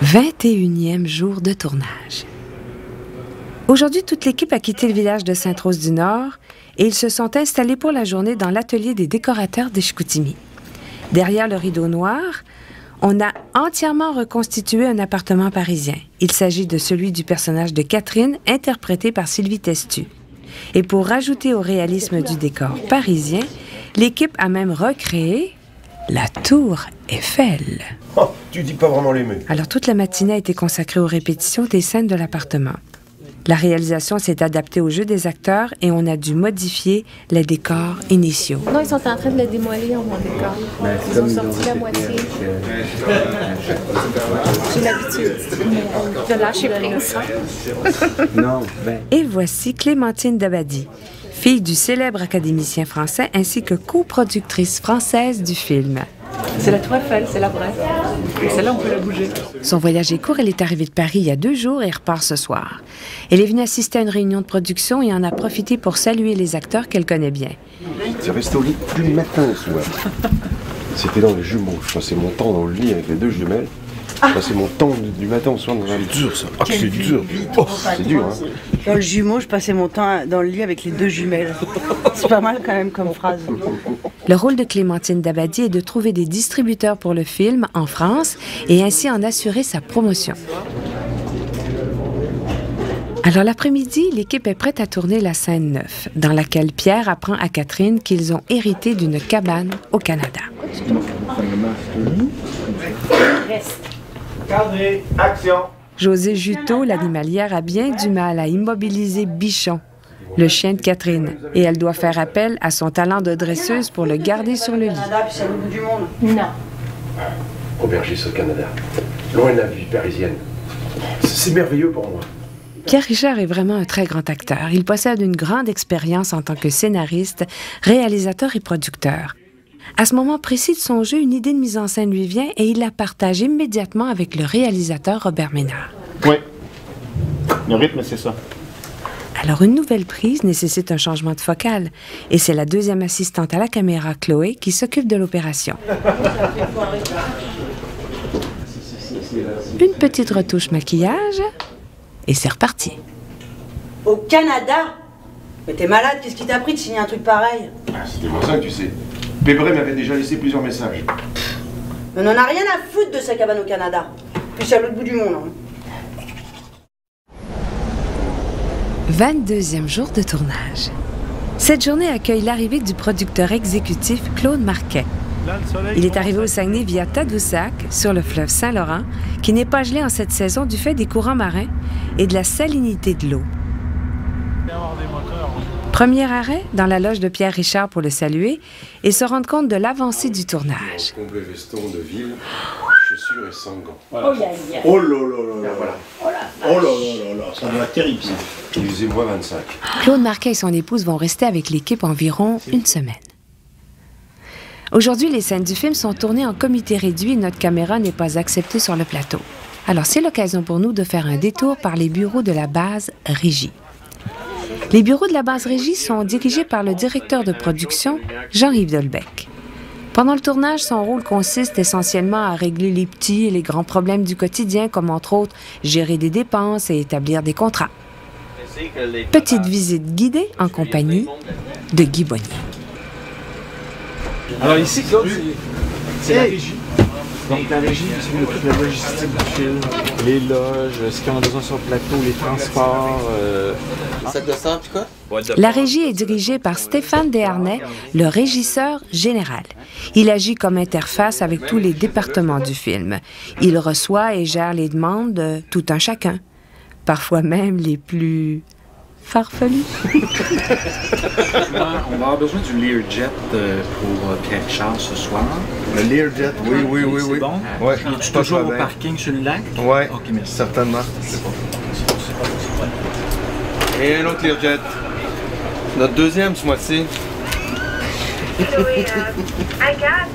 21e jour de tournage. Aujourd'hui, toute l'équipe a quitté le village de Sainte-Rose-du-Nord et ils se sont installés pour la journée dans l'atelier des décorateurs de Chicoutimi. Derrière le rideau noir, on a entièrement reconstitué un appartement parisien. Il s'agit de celui du personnage de Catherine, interprété par Sylvie Testu. Et pour rajouter au réalisme du décor parisien, l'équipe a même recréé la Tour Eiffel. Oh, tu dis pas vraiment l'aimer. Alors toute la matinée a été consacrée aux répétitions des scènes de l'appartement. La réalisation s'est adaptée au jeu des acteurs et on a dû modifier les décors initiaux. Non, ils sont en train de le démolir, mon décor. Ils ont sorti la moitié. J'ai l'habitude de lâcher prise. Et voici Clémentine Dabadi, fille du célèbre académicien français ainsi que coproductrice française du film. C'est la Tour Eiffel, c'est la vraie. Et celle-là, on peut la bouger. Son voyage est court, elle est arrivée de Paris il y a 2 jours et repart ce soir. Elle est venue assister à une réunion de production et en a profité pour saluer les acteurs qu'elle connaît bien. C'est resté au lit tout le matin ce soir. C'était dans les jumeaux. Je passais mon temps dans le lit avec les 2 jumelles. Je passais mon temps du matin au soir dans un lit. C'est dur ça. Ah, c'est dur. Oh, c'est dur, hein. Dans le jumeau, je passais mon temps dans le lit avec les 2 jumelles. C'est pas mal quand même comme phrase. Le rôle de Clémentine Dabadi est de trouver des distributeurs pour le film en France et ainsi en assurer sa promotion. Alors l'après-midi, l'équipe est prête à tourner la scène 9, dans laquelle Pierre apprend à Catherine qu'ils ont hérité d'une cabane au Canada. Cadré, action. José Juteau, l'animalière, a bien du mal à immobiliser Bichon, le chien de Catherine, et elle doit faire appel à son talent de dresseuse pour le garder sur le lit. Non. Aubergiste au Canada. Loin de la vie parisienne. C'est merveilleux pour moi. Pierre Richard est vraiment un très grand acteur. Il possède une grande expérience en tant que scénariste, réalisateur et producteur. À ce moment précis de son jeu, une idée de mise en scène lui vient et il la partage immédiatement avec le réalisateur Robert Ménard. Oui, le rythme, c'est ça. Alors, une nouvelle prise nécessite un changement de focale et c'est la 2e assistante à la caméra, Chloé, qui s'occupe de l'opération. Une petite retouche maquillage et c'est reparti. Au Canada? Mais t'es malade, qu'est-ce qui t'a pris de signer un truc pareil? C'était pour ça que tu sais. Pébré m'avait déjà laissé plusieurs messages. On n'en a rien à foutre de sa cabane au Canada. Puis c'est à l'autre bout du monde. Hein. 22e jour de tournage. Cette journée accueille l'arrivée du producteur exécutif Claude Marquet. Il est arrivé au Saguenay via Tadoussac, sur le fleuve Saint-Laurent, qui n'est pas gelé en cette saison du fait des courants marins et de la salinité de l'eau. Premier arrêt, dans la loge de Pierre Richard pour le saluer et se rendre compte de l'avancée du tournage. Complet veston de ville, chaussures et sans gants. Voilà. Oh là là là là. Oh là là là, ça doit être terrible ça. Il faisait moins 25. Claude Marquet et son épouse vont rester avec l'équipe environ 1 semaine. Aujourd'hui, les scènes du film sont tournées en comité réduit et notre caméra n'est pas acceptée sur le plateau. Alors c'est l'occasion pour nous de faire un détour par les bureaux de la base Régie. Les bureaux de la base Régie sont dirigés par le directeur de production, Jean-Yves Dolbec. Pendant le tournage, son rôle consiste essentiellement à régler les petits et les grands problèmes du quotidien, comme entre autres gérer des dépenses et établir des contrats. Petite visite guidée en compagnie de Guy Bonnier. Alors ici, Claude, c'est la régie. Donc la régie, c'est toute la logistique du film, les loges, ce qu'on a besoin sur le plateau, les transports. La régie est dirigée par Stéphane Desharnais, le régisseur général. Il agit comme interface avec tous les départements du film. Il reçoit et gère les demandes de tout un chacun, parfois même les plus farfelus. On va avoir besoin du Learjet pour Pierre Richard ce soir. Le Learjet, oui. C'est bon? Ouais, Es-tu toujours au parking sur le lac? Ouais, ok, merci. certainement. C'est bon. Et un autre Learjet. Notre 2e ce mois-ci. So I got